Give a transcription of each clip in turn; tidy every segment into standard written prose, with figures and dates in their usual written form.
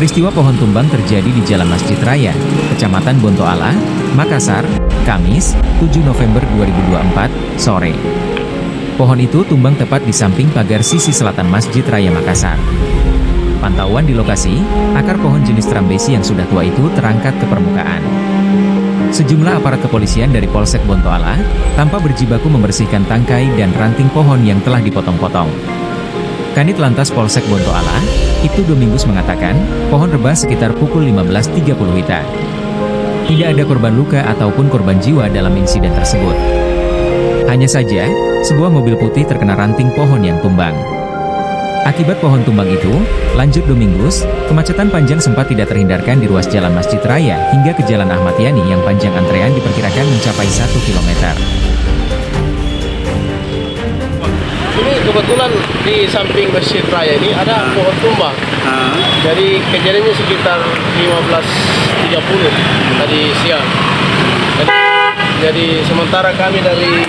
Peristiwa pohon tumbang terjadi di Jalan Masjid Raya, Kecamatan Bontoala, Makassar, Kamis, 7 November 2024, sore. Pohon itu tumbang tepat di samping pagar sisi selatan Masjid Raya Makassar. Pantauan di lokasi, akar pohon jenis trambesi yang sudah tua itu terangkat ke permukaan. Sejumlah aparat kepolisian dari Polsek Bontoala tanpa berjibaku membersihkan tangkai dan ranting pohon yang telah dipotong-potong. Kanit Lantas Polsek Bontoala, Ibtu Domingus mengatakan, pohon rebah sekitar pukul 15.30 WITA. Tidak ada korban luka ataupun korban jiwa dalam insiden tersebut. Hanya saja, sebuah mobil putih terkena ranting pohon yang tumbang. Akibat pohon tumbang itu, lanjut Domingus, kemacetan panjang sempat tidak terhindarkan di ruas Jalan Masjid Raya hingga ke Jalan Ahmad Yani yang panjang antrean diperkirakan mencapai 1 km. Ini kebetulan di samping Masjid Raya ini ada pohon tumbang. Jadi kejadiannya sekitar 15.30 tadi siang. Jadi sementara kami dari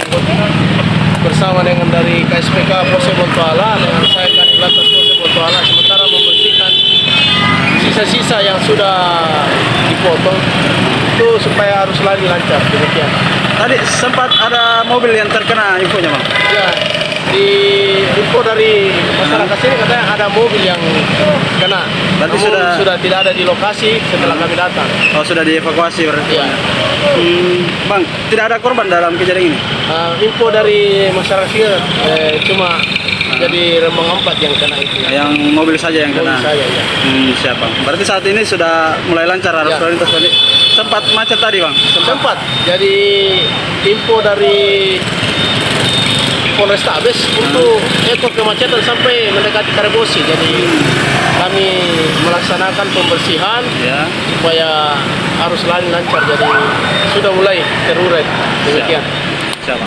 bersama dengan dari KSPK Polsek Bontoala dengan saya Kanit Lantas Polsek Bontoala sementara membersihkan sisa-sisa yang sudah dipotong itu supaya arus lalu lancar. Demikian. Tadi sempat ada mobil yang terkena infonya, Bang? Ya, di info dari masyarakat sini katanya ada mobil yang kena. Berarti sudah tidak ada di lokasi setelah kami datang. Oh, sudah dievakuasi berarti. Ya. Bang, tidak ada korban dalam kejadian ini? Info dari masyarakat sini cuma jadi Rembang 4 yang kena itu. Yang mobil saja yang kena? Mobil saja, ya. Siap, Bang. Berarti saat ini sudah mulai lancar arus lalu lintas tadi? Sempat macet tadi, Bang? Sempat. Jadi info dari Polrestabes untuk ekor kemacetan sampai mendekati Karebosi. Jadi kami melaksanakan pembersihan supaya arus lalu lancar. Jadi sudah mulai terurai. Demikian.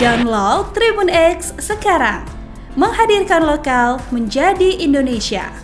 Download Tribun X sekarang. Menghadirkan lokal menjadi Indonesia.